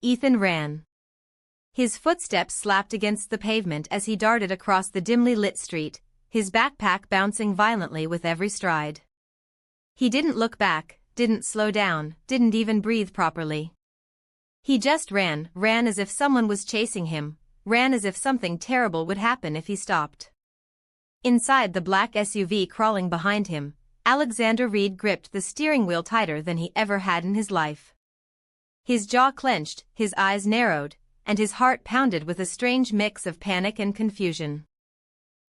Ethan ran. His footsteps slapped against the pavement as he darted across the dimly lit street, his backpack bouncing violently with every stride. He didn't look back, didn't slow down, didn't even breathe properly. He just ran as if someone was chasing him, ran as if something terrible would happen if he stopped. Inside the black SUV crawling behind him, Alexander Reed gripped the steering wheel tighter than he ever had in his life. His jaw clenched, his eyes narrowed, and his heart pounded with a strange mix of panic and confusion.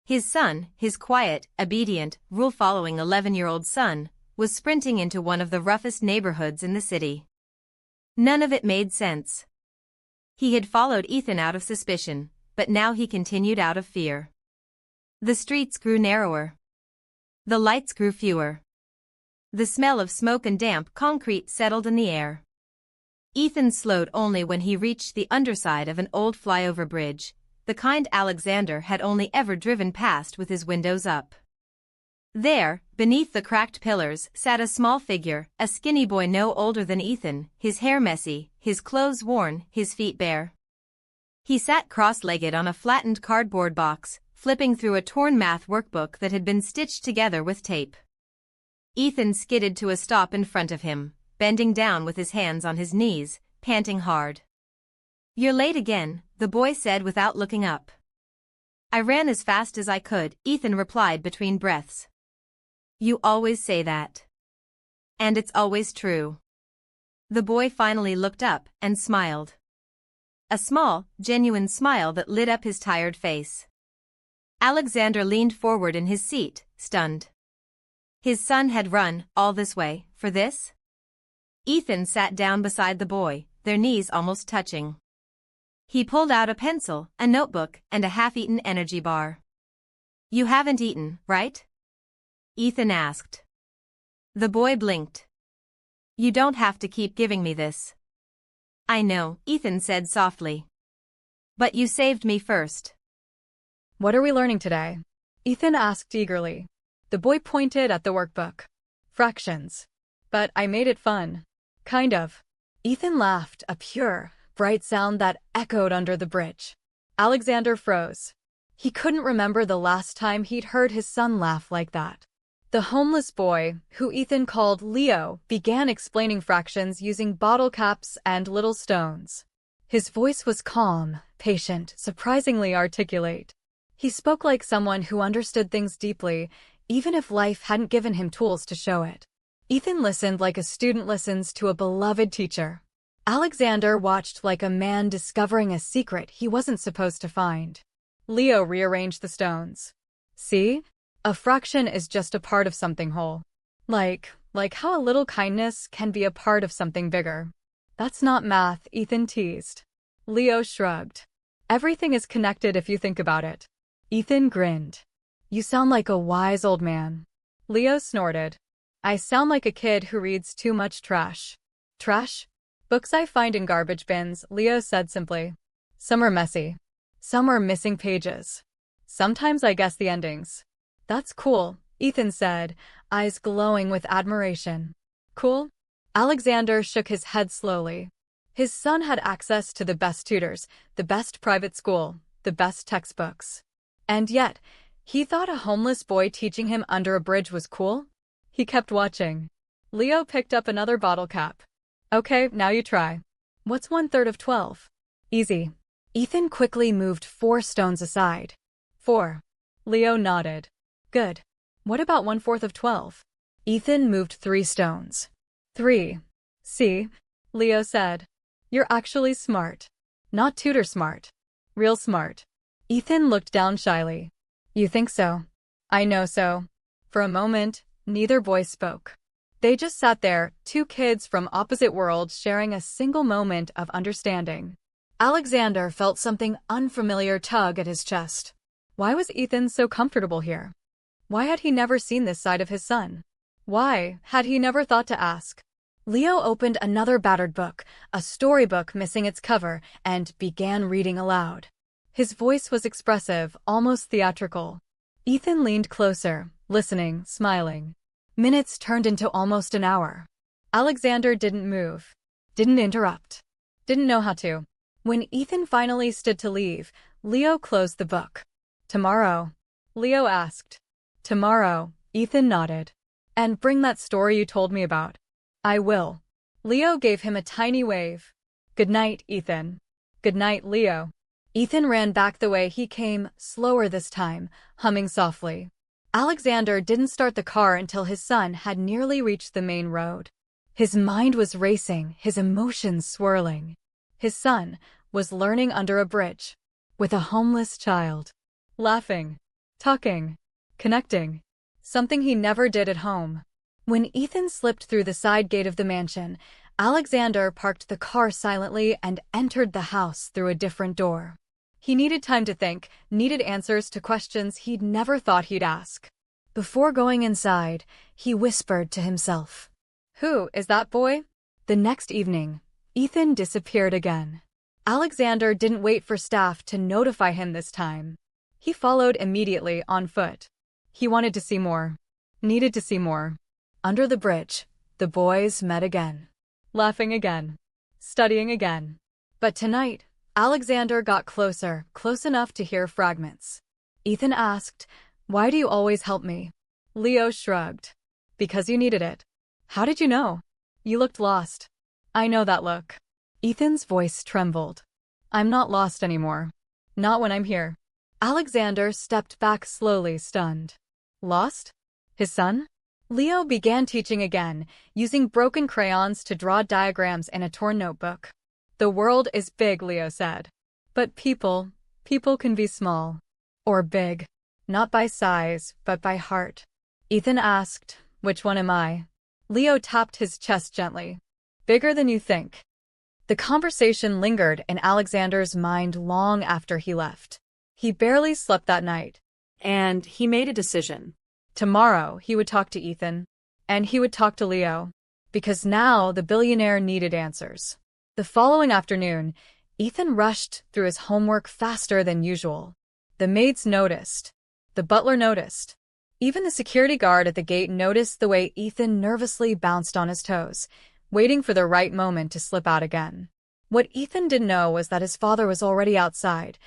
His son, his quiet, obedient, rule-following 11-year-old son, was sprinting into one of the roughest neighborhoods in the city. None of it made sense. He had followed Ethan out of suspicion, but now he continued out of fear. The streets grew narrower. The lights grew fewer. The smell of smoke and damp concrete settled in the air. Ethan slowed only when he reached the underside of an old flyover bridge, the kind Alexander had only ever driven past with his windows up. There, beneath the cracked pillars, sat a small figure, a skinny boy no older than Ethan, his hair messy, his clothes worn, his feet bare. He sat cross-legged on a flattened cardboard box, flipping through a torn math workbook that had been stitched together with tape. Ethan skidded to a stop in front of him, bending down with his hands on his knees, panting hard. "You're late again," the boy said without looking up. "I ran as fast as I could," Ethan replied between breaths. "You always say that. And it's always true." The boy finally looked up and smiled. A small, genuine smile that lit up his tired face. Alexander leaned forward in his seat, stunned. His son had run all this way for this? Ethan sat down beside the boy, their knees almost touching. He pulled out a pencil, a notebook, and a half-eaten energy bar. "You haven't eaten, right?" Ethan asked. The boy blinked. "You don't have to keep giving me this." "I know," Ethan said softly. "But you saved me first." "What are we learning today?" Ethan asked eagerly. The boy pointed at the workbook. "Fractions. But I made it fun. Kind of." Ethan laughed, a pure, bright sound that echoed under the bridge. Alexander froze. He couldn't remember the last time he'd heard his son laugh like that. The homeless boy, who Ethan called Leo, began explaining fractions using bottle caps and little stones. His voice was calm, patient, surprisingly articulate. He spoke like someone who understood things deeply, even if life hadn't given him tools to show it. Ethan listened like a student listens to a beloved teacher. Alexander watched like a man discovering a secret he wasn't supposed to find. Leo rearranged the stones. "See? A fraction is just a part of something whole. Like how a little kindness can be a part of something bigger." "That's not math," Ethan teased. Leo shrugged. "Everything is connected if you think about it." Ethan grinned. "You sound like a wise old man." Leo snorted. "I sound like a kid who reads too much trash." "Trash? Books I find in garbage bins," Leo said simply. "Some are messy. Some are missing pages. Sometimes I guess the endings." "That's cool," Ethan said, eyes glowing with admiration. "Cool?" Alexander shook his head slowly. His son had access to the best tutors, the best private school, the best textbooks. And yet, he thought a homeless boy teaching him under a bridge was cool? He kept watching. Leo picked up another bottle cap. "Okay, now you try. What's 1/3 of 12? "Easy." Ethan quickly moved 4 stones aside. 4. Leo nodded. "Good. What about 1/4 of 12? Ethan moved 3 stones. 3. "See?" Leo said. "You're actually smart. Not tutor smart. Real smart." Ethan looked down shyly. "You think so?" "I know so." For a moment, neither boy spoke. They just sat there, 2 kids from opposite worlds sharing a single moment of understanding. Alexander felt something unfamiliar tug at his chest. Why was Ethan so comfortable here? Why had he never seen this side of his son? Why had he never thought to ask? Leo opened another battered book, a storybook missing its cover, and began reading aloud. His voice was expressive, almost theatrical. Ethan leaned closer, listening, smiling. Minutes turned into almost an hour. Alexander didn't move, didn't interrupt. Didn't know how to. When Ethan finally stood to leave, Leo closed the book. Tomorrow? Leo asked. Tomorrow, Ethan nodded. And bring that story you told me about. I will. Leo gave him a tiny wave. Good night, Ethan. Good night, Leo. Ethan ran back the way he came, slower this time, humming softly. Alexander didn't start the car until his son had nearly reached the main road. His mind was racing, his emotions swirling. His son was learning under a bridge, with a homeless child. Laughing, talking, connecting. Something he never did at home. When Ethan slipped through the side gate of the mansion, Alexander parked the car silently and entered the house through a different door. He needed time to think, needed answers to questions he'd never thought he'd ask. Before going inside, he whispered to himself, "Who is that boy?" The next evening, Ethan disappeared again. Alexander didn't wait for staff to notify him this time. He followed immediately on foot. He wanted to see more. Needed to see more. Under the bridge, the boys met again. Laughing again. Studying again. But tonight, Alexander got closer, close enough to hear fragments. Ethan asked, "Why do you always help me?" Leo shrugged. "Because you needed it." "How did you know?" "You looked lost." "I know that look." Ethan's voice trembled. "I'm not lost anymore. Not when I'm here." Alexander stepped back slowly, stunned. Lost? His son? Leo began teaching again, using broken crayons to draw diagrams in a torn notebook. "The world is big," Leo said. "But people can be small. Or big. Not by size, but by heart." Ethan asked, "Which one am I?" Leo tapped his chest gently. "Bigger than you think." The conversation lingered in Alexander's mind long after he left. He barely slept that night. And he made a decision. Tomorrow, he would talk to Ethan. And he would talk to Leo. Because now the billionaire needed answers. The following afternoon, Ethan rushed through his homework faster than usual. The maids noticed. The butler noticed. Even the security guard at the gate noticed the way Ethan nervously bounced on his toes, waiting for the right moment to slip out again. What Ethan didn't know was that his father was already outside,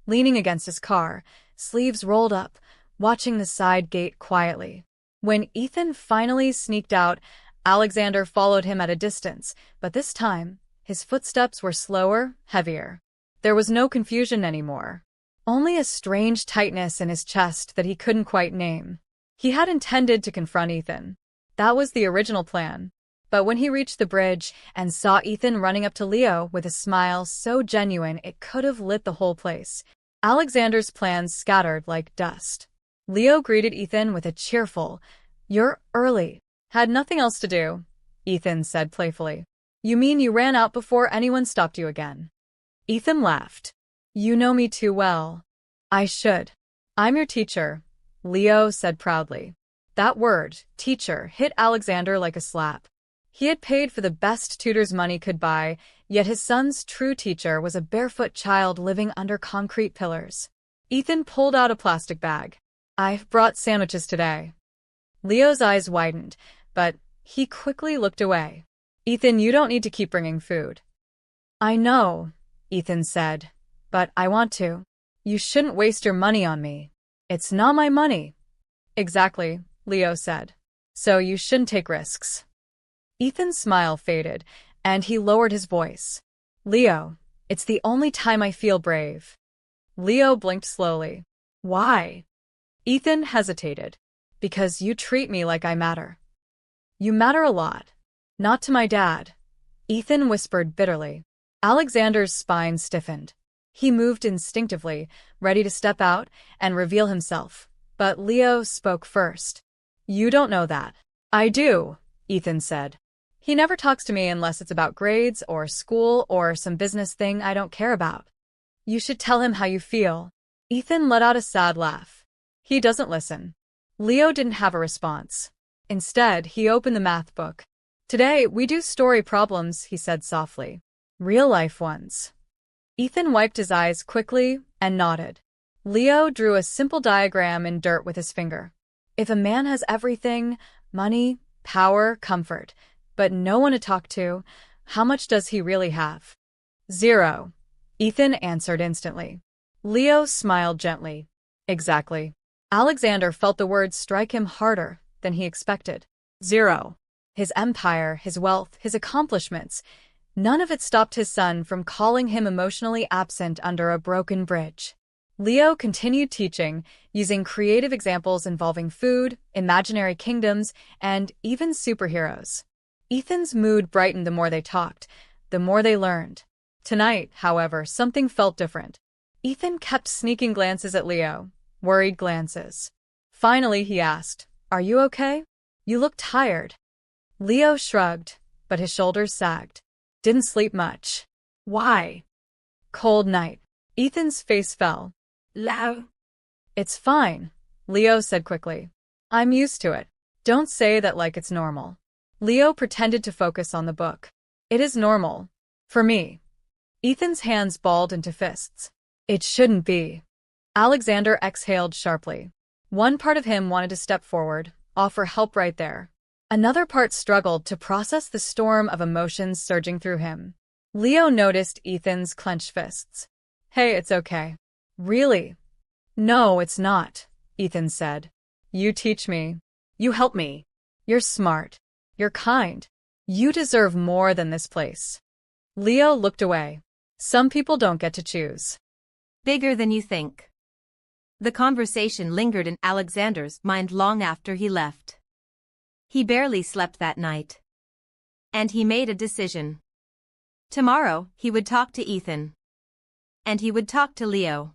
leaning against his car, sleeves rolled up, watching the side gate quietly. When Ethan finally sneaked out, Alexander followed him at a distance, but this time, his footsteps were slower, heavier. There was no confusion anymore. Only a strange tightness in his chest that he couldn't quite name. He had intended to confront Ethan. That was the original plan. But when he reached the bridge and saw Ethan running up to Leo with a smile so genuine it could have lit the whole place, Alexander's plans scattered like dust. Leo greeted Ethan with a cheerful, "You're early." "Had nothing else to do," Ethan said playfully. "You mean you ran out before anyone stopped you again?" Ethan laughed. "You know me too well." "I should. I'm your teacher," Leo said proudly. That word, teacher, hit Alexander like a slap. He had paid for the best tutor's money could buy, yet his son's true teacher was a barefoot child living under concrete pillars. Ethan pulled out a plastic bag. "I've brought sandwiches today." Leo's eyes widened, but he quickly looked away. "Ethan, you don't need to keep bringing food." "I know," Ethan said, "but I want to." "You shouldn't waste your money on me." "It's not my money." "Exactly," Leo said. "So you shouldn't take risks." Ethan's smile faded, and he lowered his voice. "Leo, it's the only time I feel brave." Leo blinked slowly. "Why?" Ethan hesitated. "Because you treat me like I matter." "You matter a lot." "Not to my dad," Ethan whispered bitterly. Alexander's spine stiffened. He moved instinctively, ready to step out and reveal himself. But Leo spoke first. "You don't know that." "I do," Ethan said. "He never talks to me unless it's about grades or school or some business thing I don't care about." "You should tell him how you feel." Ethan let out a sad laugh. "He doesn't listen." Leo didn't have a response. Instead, he opened the math book. "Today, we do story problems," he said softly. "Real-life ones." Ethan wiped his eyes quickly and nodded. Leo drew a simple diagram in dirt with his finger. If a man has everything, money, power, comfort, but no one to talk to, how much does he really have? 0. Ethan answered instantly. Leo smiled gently. Exactly. Alexander felt the words strike him harder than he expected. 0. His empire, his wealth, his accomplishments, none of it stopped his son from calling him emotionally absent under a broken bridge. Leo continued teaching, using creative examples involving food, imaginary kingdoms, and even superheroes. Ethan's mood brightened the more they talked, the more they learned. Tonight, however, something felt different. Ethan kept sneaking glances at Leo, worried glances. Finally, he asked, "Are you okay? You look tired." Leo shrugged, but his shoulders sagged. Didn't sleep much. Why? Cold night. Ethan's face fell. Leo. It's fine, Leo said quickly. I'm used to it. Don't say that like it's normal. Leo pretended to focus on the book. It is normal. For me. Ethan's hands balled into fists. It shouldn't be. Alexander exhaled sharply. One part of him wanted to step forward, offer help right there. Another part struggled to process the storm of emotions surging through him. Leo noticed Ethan's clenched fists. Hey, it's okay. Really? No, it's not, Ethan said. You teach me. You help me. You're smart. You're kind. You deserve more than this place. Leo looked away. Some people don't get to choose. Bigger than you think. The conversation lingered in Alexander's mind long after he left. He barely slept that night. And he made a decision. Tomorrow, he would talk to Ethan. And he would talk to Leo.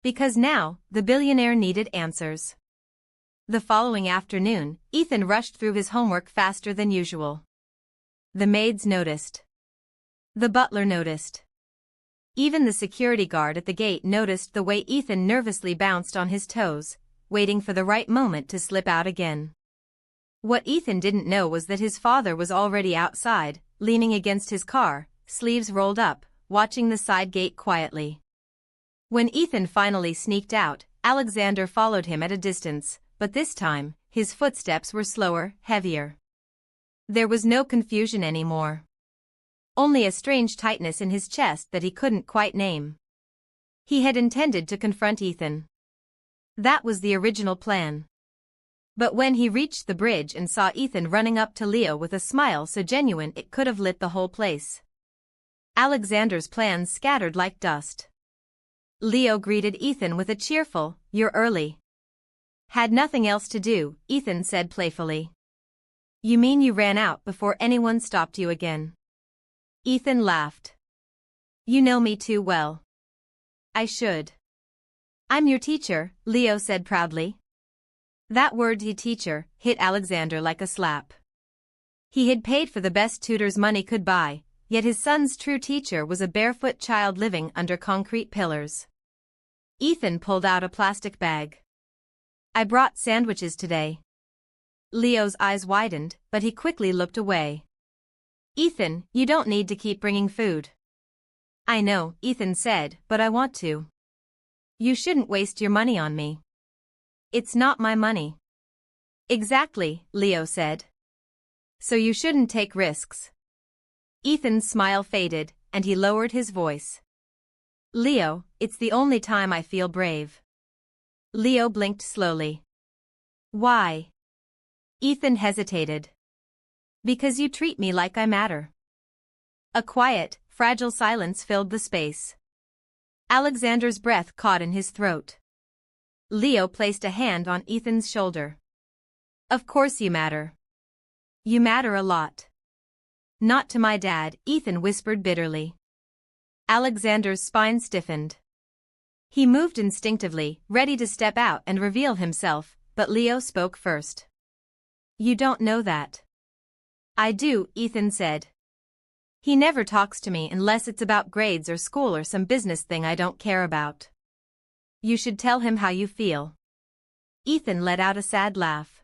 Because now, the billionaire needed answers. The following afternoon, Ethan rushed through his homework faster than usual. The maids noticed. The butler noticed. Even the security guard at the gate noticed the way Ethan nervously bounced on his toes, waiting for the right moment to slip out again. What Ethan didn't know was that his father was already outside, leaning against his car, sleeves rolled up, watching the side gate quietly. When Ethan finally sneaked out, Alexander followed him at a distance, but this time, his footsteps were slower, heavier. There was no confusion anymore. Only a strange tightness in his chest that he couldn't quite name. He had intended to confront Ethan. That was the original plan. But when he reached the bridge and saw Ethan running up to Leo with a smile so genuine it could have lit the whole place, Alexander's plans scattered like dust. Leo greeted Ethan with a cheerful, "You're early." Had nothing else to do, Ethan said playfully. You mean you ran out before anyone stopped you again? Ethan laughed. You know me too well. I should. I'm your teacher, Leo said proudly. That word teacher hit Alexander like a slap. He had paid for the best tutors money could buy, yet his son's true teacher was a barefoot child living under concrete pillars. Ethan pulled out a plastic bag. I brought sandwiches today. Leo's eyes widened, but he quickly looked away. Ethan, you don't need to keep bringing food. I know, Ethan said, but I want to. You shouldn't waste your money on me. It's not my money. Exactly, Leo said. So you shouldn't take risks. Ethan's smile faded, and he lowered his voice. Leo, it's the only time I feel brave. Leo blinked slowly. Why? Ethan hesitated. Because you treat me like I matter. A quiet, fragile silence filled the space. Alexander's breath caught in his throat. Leo placed a hand on Ethan's shoulder. Of course you matter. You matter a lot. Not to my dad, Ethan whispered bitterly. Alexander's spine stiffened. He moved instinctively, ready to step out and reveal himself, but Leo spoke first. You don't know that. I do, Ethan said. He never talks to me unless it's about grades or school or some business thing I don't care about. You should tell him how you feel. Ethan let out a sad laugh.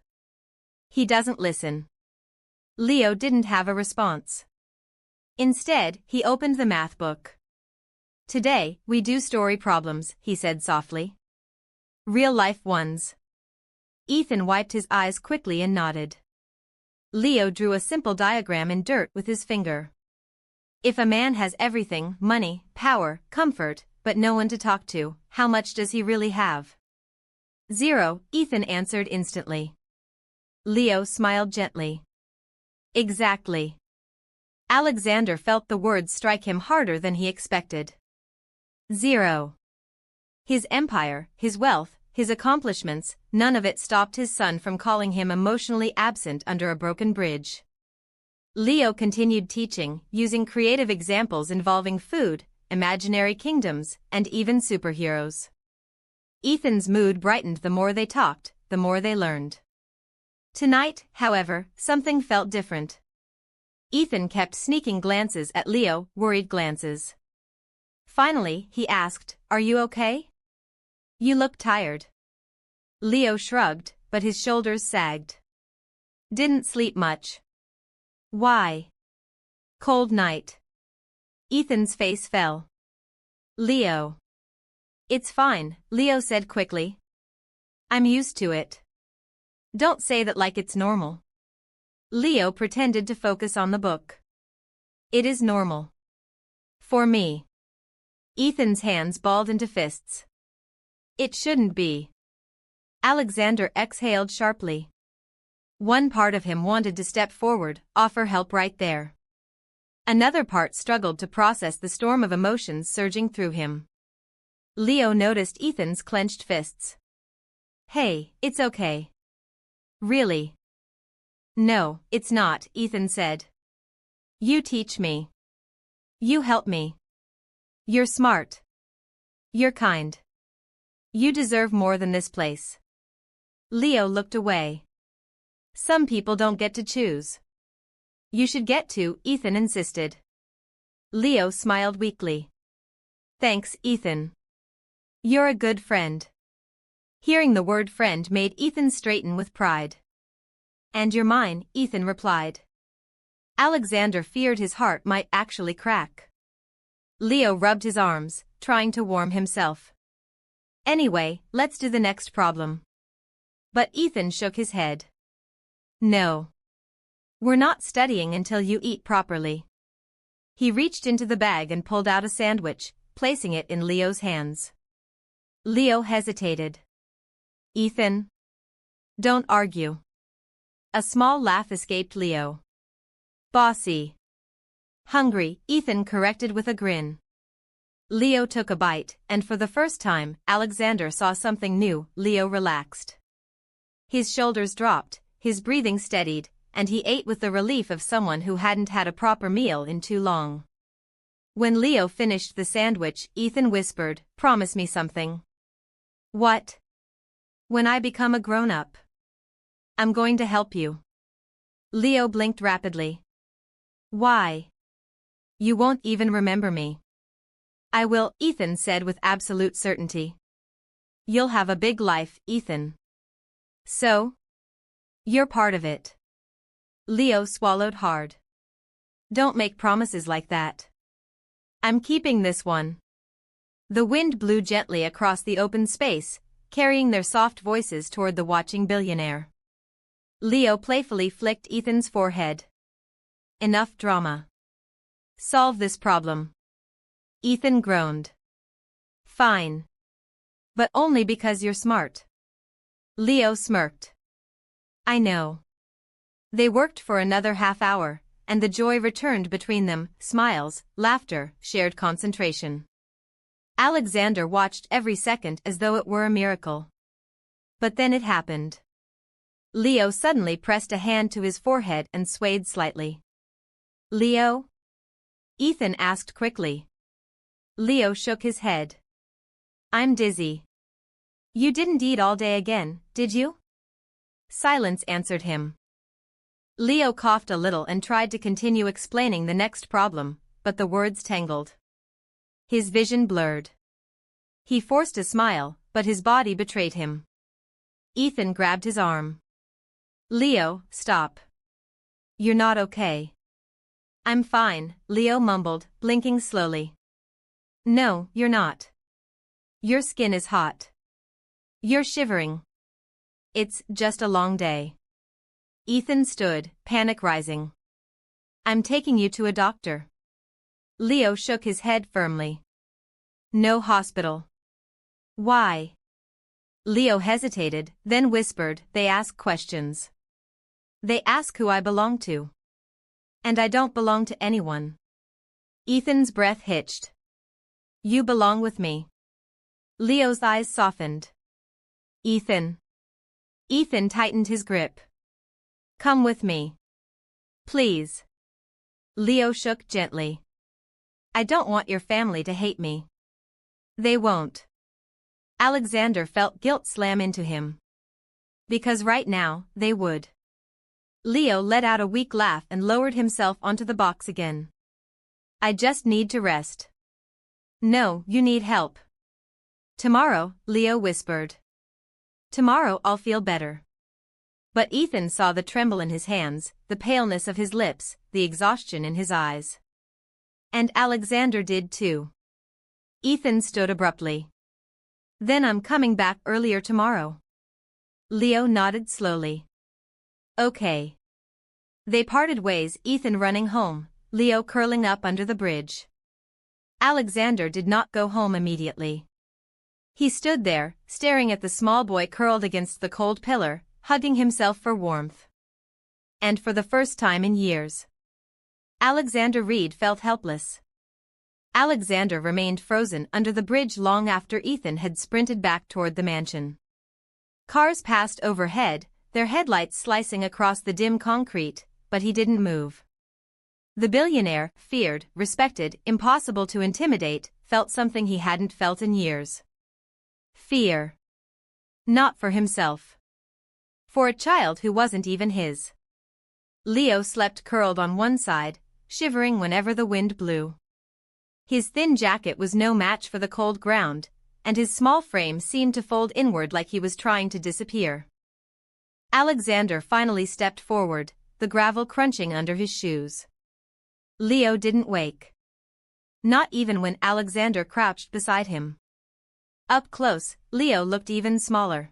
He doesn't listen. Leo didn't have a response. Instead, he opened the math book. Today, we do story problems, he said softly. Real-life ones. Ethan wiped his eyes quickly and nodded. Leo drew a simple diagram in dirt with his finger. If a man has everything, money, power, comfort, but no one to talk to, how much does he really have? 0, Ethan answered instantly. Leo smiled gently. Exactly. Alexander felt the words strike him harder than he expected. 0. His empire, his wealth, his accomplishments, none of it stopped his son from calling him emotionally absent under a broken bridge. Leo continued teaching, using creative examples involving food, imaginary kingdoms, and even superheroes. Ethan's mood brightened the more they talked, the more they learned. Tonight, however, something felt different. Ethan kept sneaking glances at Leo, worried glances. Finally, he asked, "Are you okay? You look tired." Leo shrugged, but his shoulders sagged. "Didn't sleep much." "Why?" "Cold night." Ethan's face fell. "Leo." "It's fine," Leo said quickly. "I'm used to it." "Don't say that like it's normal." Leo pretended to focus on the book. "It is normal. For me." Ethan's hands balled into fists. "It shouldn't be." Alexander exhaled sharply. One part of him wanted to step forward, offer help right there. Another part struggled to process the storm of emotions surging through him. Leo noticed Ethan's clenched fists. "Hey, it's okay." "Really?" "No, it's not," Ethan said. "You teach me. You help me. You're smart. You're kind. You deserve more than this place." Leo looked away. "Some people don't get to choose." "You should get to," Ethan insisted. Leo smiled weakly. "Thanks, Ethan. You're a good friend." Hearing the word friend made Ethan straighten with pride. "And you're mine," Ethan replied. Alexander feared his heart might actually crack. Leo rubbed his arms, trying to warm himself. "Anyway, let's do the next problem." But Ethan shook his head. "No. We're not studying until you eat properly." He reached into the bag and pulled out a sandwich, placing it in Leo's hands. Leo hesitated. "Ethan? Don't argue." A small laugh escaped Leo. "Bossy." "Hungry," Ethan corrected with a grin. Leo took a bite, and for the first time, Alexander saw something new. Leo relaxed. His shoulders dropped, his breathing steadied, and he ate with the relief of someone who hadn't had a proper meal in too long. When Leo finished the sandwich, Ethan whispered, "Promise me something." "What?" "When I become a grown-up, I'm going to help you." Leo blinked rapidly. "Why?" "You won't even remember me." "I will," Ethan said with absolute certainty. "You'll have a big life, Ethan. So? You're part of it." Leo swallowed hard. "Don't make promises like that." "I'm keeping this one." The wind blew gently across the open space, carrying their soft voices toward the watching billionaire. Leo playfully flicked Ethan's forehead. "Enough drama. Solve this problem." Ethan groaned. "Fine. But only because you're smart." Leo smirked. "I know." They worked for another half hour, and the joy returned between them, smiles, laughter, shared concentration. Alexander watched every second as though it were a miracle. But then it happened. Leo suddenly pressed a hand to his forehead and swayed slightly. "Leo?" Ethan asked quickly. Leo shook his head. "I'm dizzy." "You didn't eat all day again, did you?" Silence answered him. Leo coughed a little and tried to continue explaining the next problem, but the words tangled. His vision blurred. He forced a smile, but his body betrayed him. Ethan grabbed his arm. "Leo, stop. You're not okay." "I'm fine," Leo mumbled, blinking slowly. "No, you're not. Your skin is hot. You're shivering. It's just a long day." Ethan stood, panic rising. "I'm taking you to a doctor." Leo shook his head firmly. No hospital. Why? Leo hesitated, then whispered, they ask questions. They ask who I belong to. And I don't belong to anyone. Ethan's breath hitched. You belong with me. Leo's eyes softened. Ethan. Ethan tightened his grip. Come with me. Please. Leo shook gently. I don't want your family to hate me. They won't. Alexander felt guilt slam into him. Because right now, they would. Leo let out a weak laugh and lowered himself onto the box again. I just need to rest. No, you need help. Tomorrow, Leo whispered. Tomorrow I'll feel better. But Ethan saw the tremble in his hands, the paleness of his lips, the exhaustion in his eyes. And Alexander did too. Ethan stood abruptly. Then I'm coming back earlier tomorrow. Leo nodded slowly. Okay. They parted ways, Ethan running home, Leo curling up under the bridge. Alexander did not go home immediately. He stood there, staring at the small boy curled against the cold pillar, hugging himself for warmth. And for the first time in years, Alexander Reed felt helpless. Alexander remained frozen under the bridge long after Ethan had sprinted back toward the mansion. Cars passed overhead, their headlights slicing across the dim concrete, but he didn't move. The billionaire, feared, respected, impossible to intimidate, felt something he hadn't felt in years. Fear. Not for himself. For a child who wasn't even his. Leo slept curled on one side, shivering whenever the wind blew. His thin jacket was no match for the cold ground, and his small frame seemed to fold inward like he was trying to disappear. Alexander finally stepped forward, the gravel crunching under his shoes. Leo didn't wake. Not even when Alexander crouched beside him. Up close, Leo looked even smaller.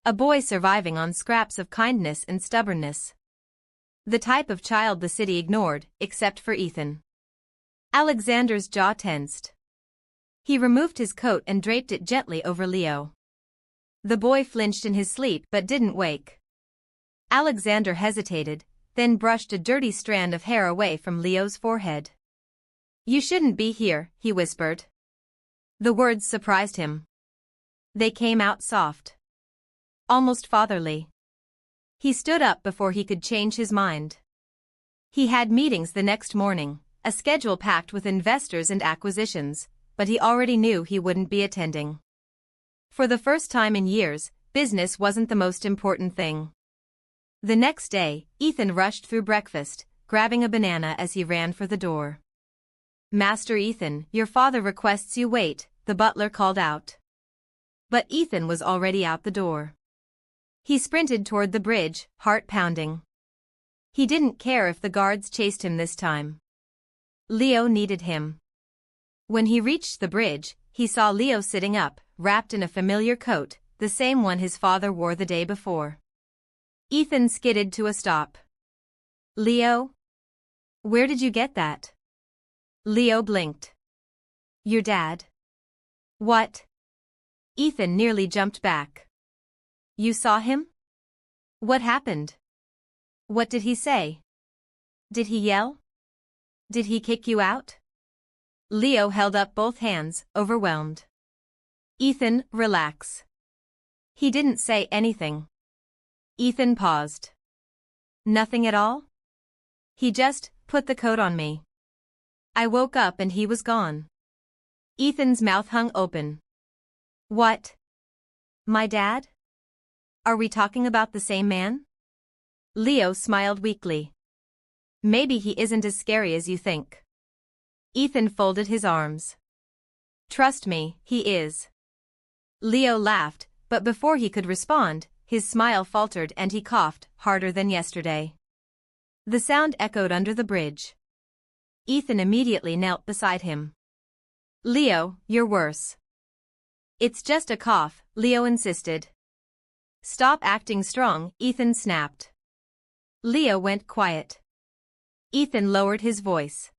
A boy surviving on scraps of kindness and stubbornness. The type of child the city ignored, except for Ethan. Alexander's jaw tensed. He removed his coat and draped it gently over Leo. The boy flinched in his sleep but didn't wake. Alexander hesitated, then brushed a dirty strand of hair away from Leo's forehead. You shouldn't be here, he whispered. The words surprised him. They came out soft. Almost fatherly. He stood up before he could change his mind. He had meetings the next morning, a schedule packed with investors and acquisitions, but he already knew he wouldn't be attending. For the first time in years, business wasn't the most important thing. The next day, Ethan rushed through breakfast, grabbing a banana as he ran for the door. Master Ethan, your father requests you wait, the butler called out. But Ethan was already out the door. He sprinted toward the bridge, heart pounding. He didn't care if the guards chased him this time. Leo needed him. When he reached the bridge, he saw Leo sitting up, wrapped in a familiar coat, the same one his father wore the day before. Ethan skidded to a stop. Leo? Where did you get that? Leo blinked. Your dad? What? Ethan nearly jumped back. You saw him? What happened? What did he say? Did he yell? Did he kick you out? Leo held up both hands, overwhelmed. Ethan, relax. He didn't say anything. Ethan paused. Nothing at all? He just put the coat on me. I woke up and he was gone. Ethan's mouth hung open. What? My dad? Are we talking about the same man? Leo smiled weakly. Maybe he isn't as scary as you think. Ethan folded his arms. Trust me, he is. Leo laughed, but before he could respond, his smile faltered and he coughed, harder than yesterday. The sound echoed under the bridge. Ethan immediately knelt beside him. Leo, you're worse. It's just a cough, Leo insisted. Stop acting strong, Ethan snapped. Leo went quiet. Ethan lowered his voice.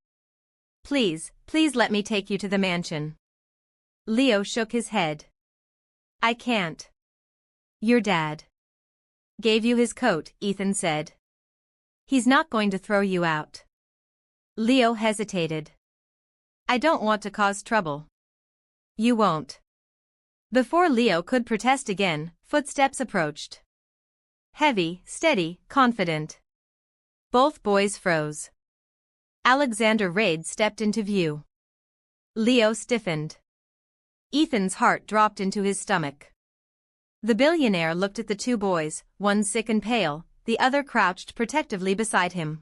Please, please let me take you to the mansion. Leo shook his head. I can't. Your dad gave you his coat, Ethan said. He's not going to throw you out. Leo hesitated. I don't want to cause trouble. You won't. Before Leo could protest again, footsteps approached. Heavy, steady, confident. Both boys froze. Alexander Raid stepped into view. Leo stiffened. Ethan's heart dropped into his stomach. The billionaire looked at the two boys, one sick and pale, the other crouched protectively beside him.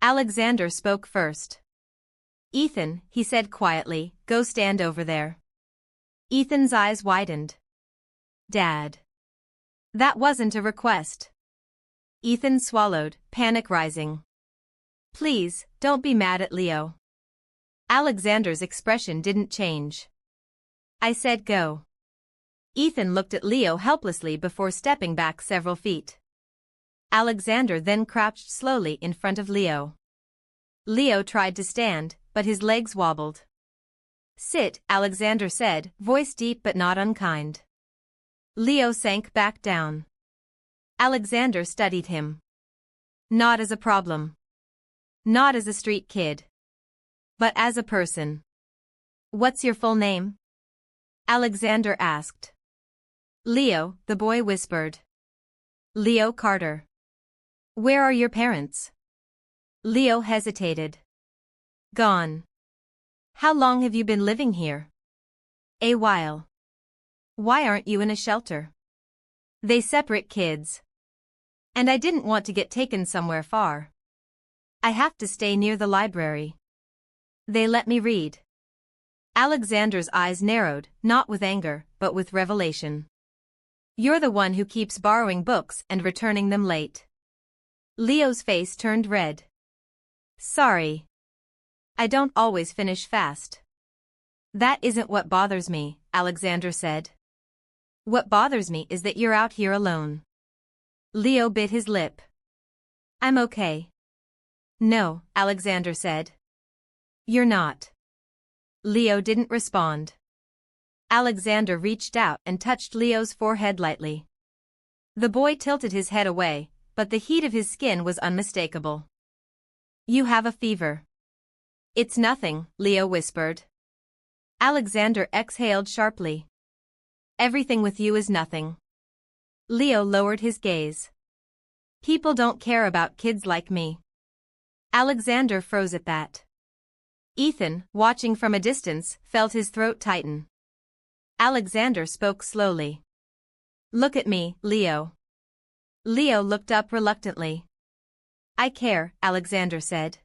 Alexander spoke first. Ethan, he said quietly, go stand over there. Ethan's eyes widened. Dad. That wasn't a request. Ethan swallowed, panic rising. Please, don't be mad at Leo. Alexander's expression didn't change. I said go. Ethan looked at Leo helplessly before stepping back several feet. Alexander then crouched slowly in front of Leo. Leo tried to stand, but his legs wobbled. Sit, Alexander said, voice deep but not unkind. Leo sank back down. Alexander studied him. Not as a problem. Not as a street kid. But as a person. What's your full name? Alexander asked. Leo, the boy whispered. Leo Carter. Where are your parents? Leo hesitated. Gone. How long have you been living here? A while. Why aren't you in a shelter? They separate kids. And I didn't want to get taken somewhere far. I have to stay near the library. They let me read. Alexander's eyes narrowed, not with anger, but with revelation. You're the one who keeps borrowing books and returning them late. Leo's face turned red. Sorry. I don't always finish fast. That isn't what bothers me, Alexander said. What bothers me is that you're out here alone. Leo bit his lip. I'm okay. No, Alexander said. You're not. Leo didn't respond. Alexander reached out and touched Leo's forehead lightly. The boy tilted his head away, but the heat of his skin was unmistakable. You have a fever. It's nothing, Leo whispered. Alexander exhaled sharply. Everything with you is nothing. Leo lowered his gaze. People don't care about kids like me. Alexander froze at that. Ethan, watching from a distance, felt his throat tighten. Alexander spoke slowly. Look at me, Leo. Leo looked up reluctantly. I care, Alexander said.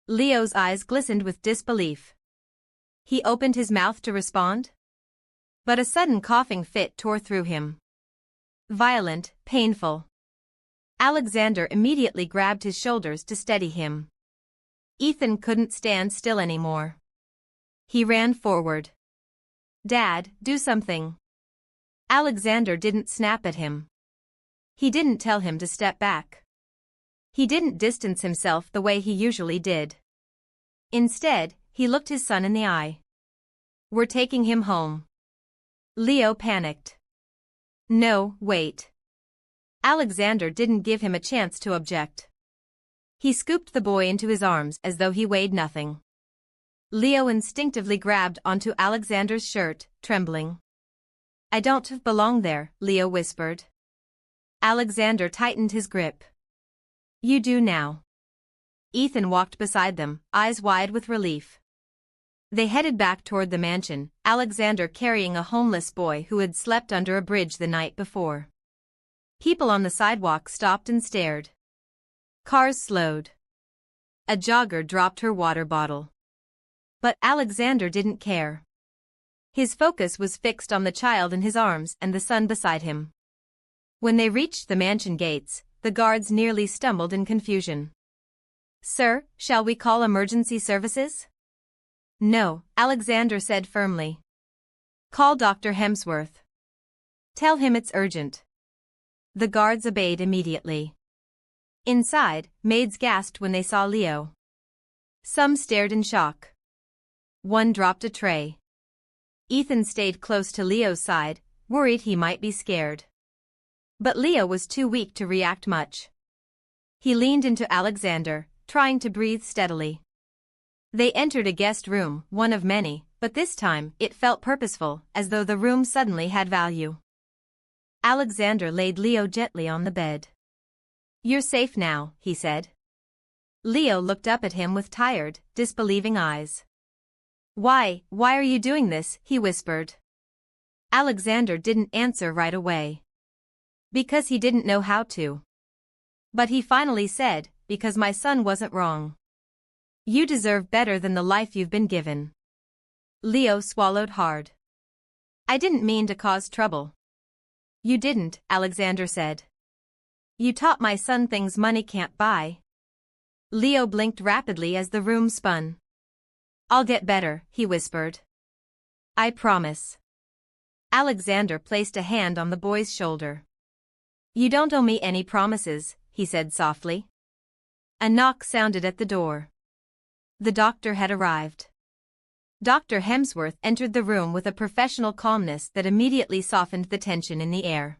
Leo's eyes glistened with disbelief. He opened his mouth to respond, but a sudden coughing fit tore through him. Violent, painful. Alexander immediately grabbed his shoulders to steady him. Ethan couldn't stand still anymore. He ran forward. Dad, do something. Alexander didn't snap at him. He didn't tell him to step back. He didn't distance himself the way he usually did. Instead, he looked his son in the eye. We're taking him home. Leo panicked. No, wait. Alexander didn't give him a chance to object. He scooped the boy into his arms as though he weighed nothing. Leo instinctively grabbed onto Alexander's shirt, trembling. I don't belong there, Leo whispered. Alexander tightened his grip. You do now. Ethan walked beside them, eyes wide with relief. They headed back toward the mansion, Alexander carrying a homeless boy who had slept under a bridge the night before. People on the sidewalk stopped and stared. Cars slowed. A jogger dropped her water bottle. But Alexander didn't care. His focus was fixed on the child in his arms and the son beside him. When they reached the mansion gates, the guards nearly stumbled in confusion. Sir, shall we call emergency services? No, Alexander said firmly. Call Dr. Hemsworth. Tell him it's urgent. The guards obeyed immediately. Inside, maids gasped when they saw Leo. Some stared in shock. One dropped a tray. Ethan stayed close to Leo's side, worried he might be scared. But Leo was too weak to react much. He leaned into Alexander, trying to breathe steadily. They entered a guest room, one of many, but this time it felt purposeful, as though the room suddenly had value. Alexander laid Leo gently on the bed. "You're safe now," he said. Leo looked up at him with tired, disbelieving eyes. Why are you doing this?" he whispered. Alexander didn't answer right away. Because he didn't know how to. But he finally said, "Because my son wasn't wrong. You deserve better than the life you've been given." Leo swallowed hard. "I didn't mean to cause trouble." "You didn't," Alexander said. "You taught my son things money can't buy." Leo blinked rapidly as the room spun. "I'll get better," he whispered. "I promise." Alexander placed a hand on the boy's shoulder. "You don't owe me any promises," he said softly. A knock sounded at the door. The doctor had arrived. Dr. Hemsworth entered the room with a professional calmness that immediately softened the tension in the air.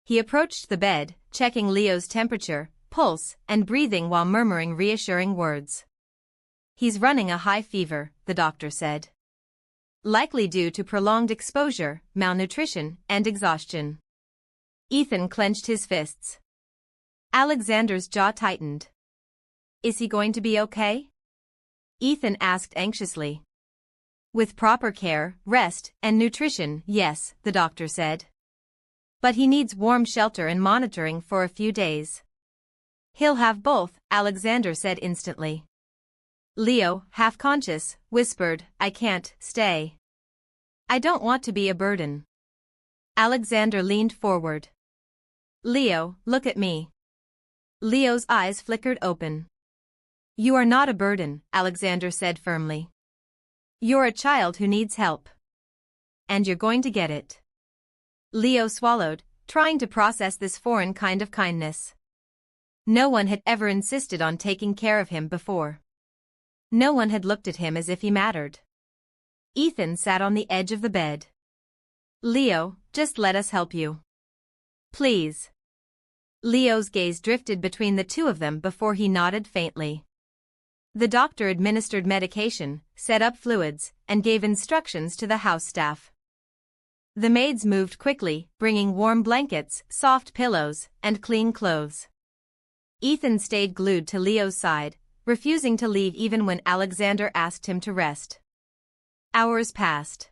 He approached the bed, checking Leo's temperature, pulse, and breathing while murmuring reassuring words. "He's running a high fever," the doctor said. "Likely due to prolonged exposure, malnutrition, and exhaustion." Ethan clenched his fists. Alexander's jaw tightened. "Is he going to be okay?" Ethan asked anxiously. "With proper care, rest, and nutrition, yes," the doctor said. "But he needs warm shelter and monitoring for a few days." "He'll have both," Alexander said instantly. Leo, half-conscious, whispered, "I can't stay. I don't want to be a burden." Alexander leaned forward. "Leo, look at me." Leo's eyes flickered open. "You are not a burden," Alexander said firmly. "You're a child who needs help. And you're going to get it." Leo swallowed, trying to process this foreign kind of kindness. No one had ever insisted on taking care of him before. No one had looked at him as if he mattered. Ethan sat on the edge of the bed. "Leo, just let us help you. Please." Leo's gaze drifted between the two of them before he nodded faintly. The doctor administered medication, set up fluids, and gave instructions to the house staff. The maids moved quickly, bringing warm blankets, soft pillows, and clean clothes. Ethan stayed glued to Leo's side, refusing to leave even when Alexander asked him to rest. Hours passed.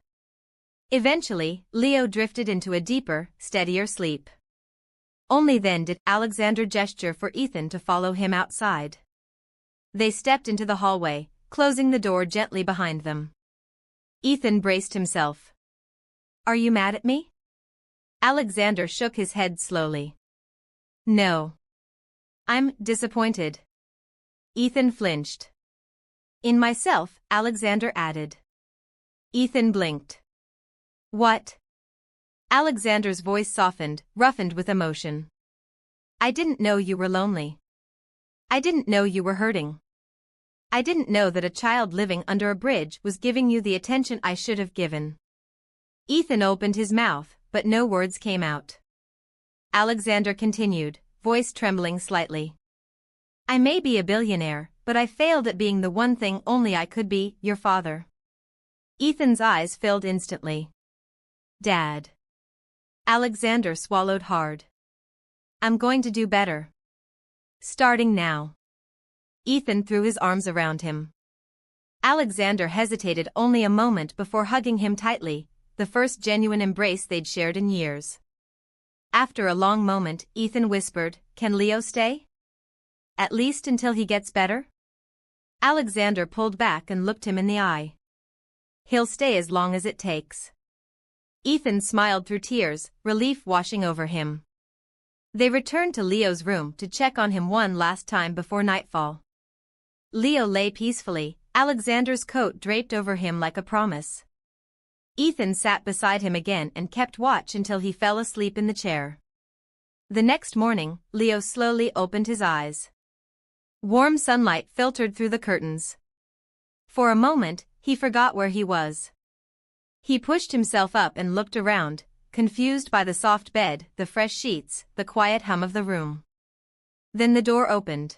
Eventually, Leo drifted into a deeper, steadier sleep. Only then did Alexander gesture for Ethan to follow him outside. They stepped into the hallway, closing the door gently behind them. Ethan braced himself. "Are you mad at me?" Alexander shook his head slowly. "No. I'm disappointed." Ethan flinched. "In myself," Alexander added. Ethan blinked. "What?" Alexander's voice softened, roughened with emotion. "I didn't know you were lonely. I didn't know you were hurting. I didn't know that a child living under a bridge was giving you the attention I should have given." Ethan opened his mouth, but no words came out. Alexander continued, voice trembling slightly. "I may be a billionaire, but I failed at being the one thing only I could be, your father." Ethan's eyes filled instantly. "Dad." Alexander swallowed hard. "I'm going to do better. Starting now." Ethan threw his arms around him. Alexander hesitated only a moment before hugging him tightly, the first genuine embrace they'd shared in years. After a long moment, Ethan whispered, "Can Leo stay? At least until he gets better?" Alexander pulled back and looked him in the eye. "He'll stay as long as it takes." Ethan smiled through tears, relief washing over him. They returned to Leo's room to check on him one last time before nightfall. Leo lay peacefully, Alexander's coat draped over him like a promise. Ethan sat beside him again and kept watch until he fell asleep in the chair. The next morning, Leo slowly opened his eyes. Warm sunlight filtered through the curtains. For a moment, he forgot where he was. He pushed himself up and looked around, confused by the soft bed, the fresh sheets, the quiet hum of the room. Then the door opened.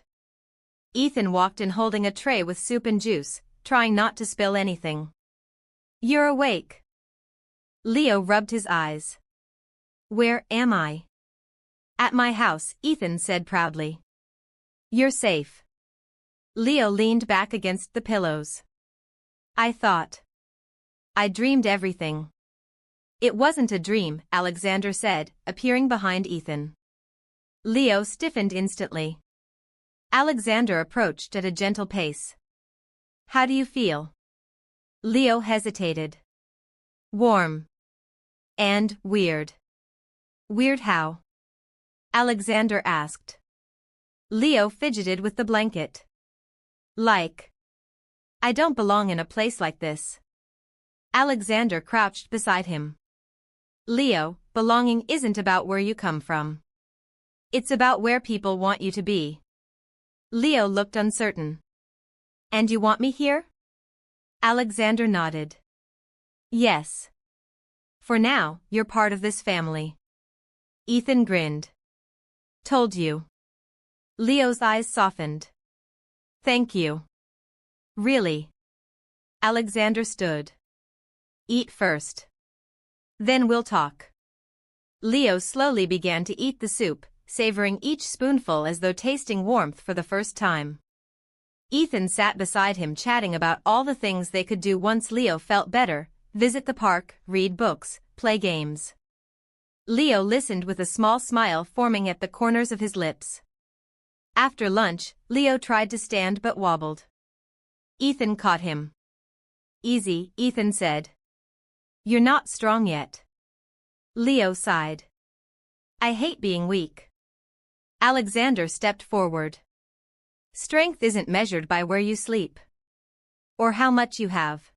Ethan walked in holding a tray with soup and juice, trying not to spill anything. "You're awake." Leo rubbed his eyes. "Where am I?" "At my house," Ethan said proudly. "You're safe." Leo leaned back against the pillows. "I thought. I dreamed everything." "It wasn't a dream," Alexander said, appearing behind Ethan. Leo stiffened instantly. Alexander approached at a gentle pace. "How do you feel?" Leo hesitated. "Warm. And weird." "Weird how?" Alexander asked. Leo fidgeted with the blanket. "Like. I don't belong in a place like this." Alexander crouched beside him. "Leo, belonging isn't about where you come from. It's about where people want you to be." Leo looked uncertain. "And you want me here?" Alexander nodded. "Yes. For now, you're part of this family." Ethan grinned. "Told you." Leo's eyes softened. "Thank you." "Really?" Alexander stood. "Eat first. Then we'll talk." Leo slowly began to eat the soup, savoring each spoonful as though tasting warmth for the first time. Ethan sat beside him chatting about all the things they could do once Leo felt better: visit the park, read books, play games. Leo listened with a small smile forming at the corners of his lips. After lunch, Leo tried to stand but wobbled. Ethan caught him. "Easy," Ethan said. "You're not strong yet." Leo sighed. "I hate being weak." Alexander stepped forward. "Strength isn't measured by where you sleep. Or how much you have.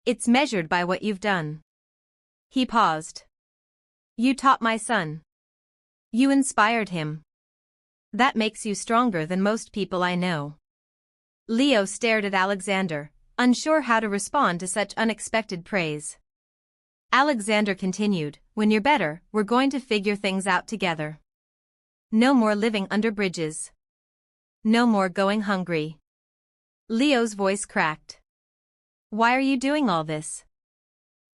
It's measured by what you've done." He paused. "You taught my son. You inspired him. That makes you stronger than most people I know." Leo stared at Alexander, unsure how to respond to such unexpected praise. Alexander continued, "When you're better, we're going to figure things out together. No more living under bridges. No more going hungry." Leo's voice cracked. "Why are you doing all this?"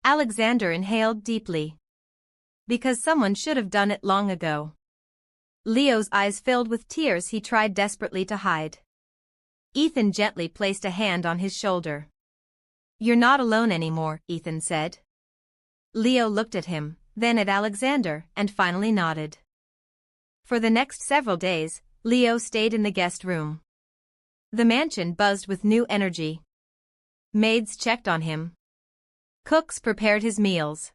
Alexander inhaled deeply. "Because someone should have done it long ago." Leo's eyes filled with tears he tried desperately to hide. Ethan gently placed a hand on his shoulder. "You're not alone anymore," Ethan said. Leo looked at him, then at Alexander, and finally nodded. For the next several days, Leo stayed in the guest room. The mansion buzzed with new energy. Maids checked on him. Cooks prepared his meals.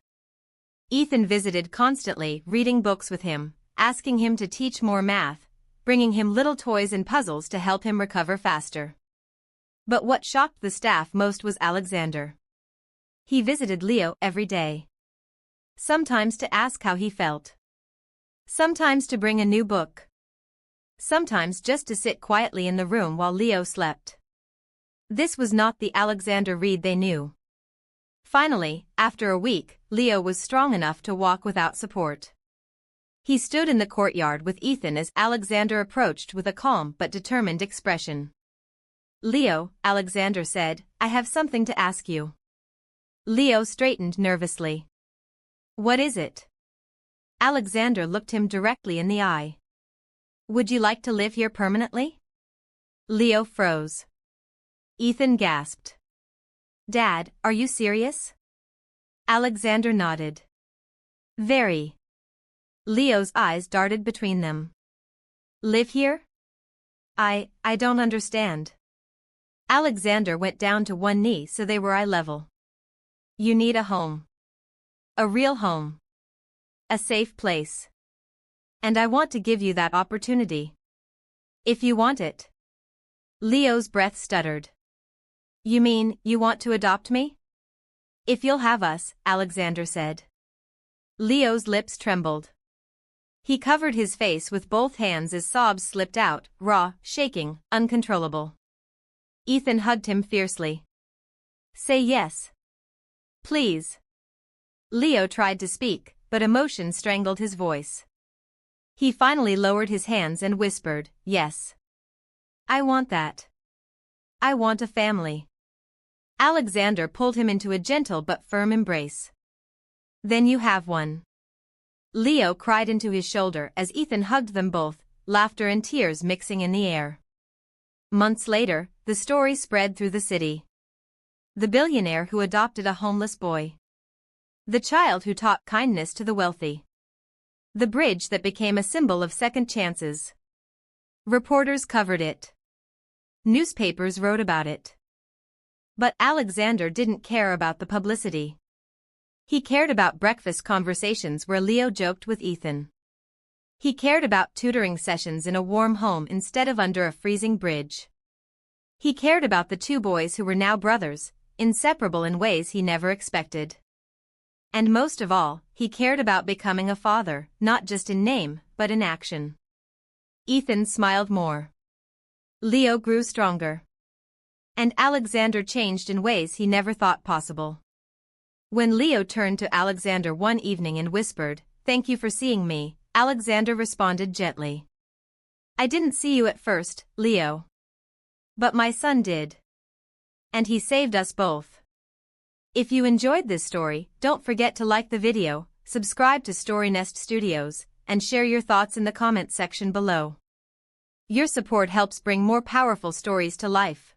Ethan visited constantly, reading books with him, asking him to teach more math, bringing him little toys and puzzles to help him recover faster. But what shocked the staff most was Alexander. He visited Leo every day. Sometimes to ask how he felt. Sometimes to bring a new book. Sometimes just to sit quietly in the room while Leo slept. This was not the Alexander Reed they knew. Finally, after a week, Leo was strong enough to walk without support. He stood in the courtyard with Ethan as Alexander approached with a calm but determined expression. "Leo," Alexander said, "I have something to ask you." Leo straightened nervously. "What is it?" Alexander looked him directly in the eye. "Would you like to live here permanently?" Leo froze. Ethan gasped. "Dad, are you serious?" Alexander nodded. "Very." Leo's eyes darted between them. "Live here?" I don't understand." Alexander went down to one knee so they were eye level. "You need a home. A real home. A safe place. And I want to give you that opportunity. If you want it." Leo's breath stuttered. "You mean, you want to adopt me?" "If you'll have us," Alexander said. Leo's lips trembled. He covered his face with both hands as sobs slipped out, raw, shaking, uncontrollable. Ethan hugged him fiercely. Say yes. Please. Leo tried to speak, but emotion strangled his voice. He finally lowered his hands and whispered, yes. I want that. I want a family. Alexander pulled him into a gentle but firm embrace. Then you have one. Leo cried into his shoulder as Ethan hugged them both, laughter and tears mixing in the air. Months later, the story spread through the city. The billionaire who adopted a homeless boy. The child who taught kindness to the wealthy. The bridge that became a symbol of second chances. Reporters covered it. Newspapers wrote about it. But Alexander didn't care about the publicity. He cared about breakfast conversations where Leo joked with Ethan. He cared about tutoring sessions in a warm home instead of under a freezing bridge. He cared about the two boys who were now brothers, inseparable in ways he never expected. And most of all, he cared about becoming a father, not just in name, but in action. Ethan smiled more. Leo grew stronger. And Alexander changed in ways he never thought possible. When Leo turned to Alexander one evening and whispered, "Thank you for seeing me," Alexander responded gently. "I didn't see you at first, Leo. But my son did. And he saved us both." If you enjoyed this story, don't forget to like the video, subscribe to StoryNest Studios, and share your thoughts in the comments section below. Your support helps bring more powerful stories to life.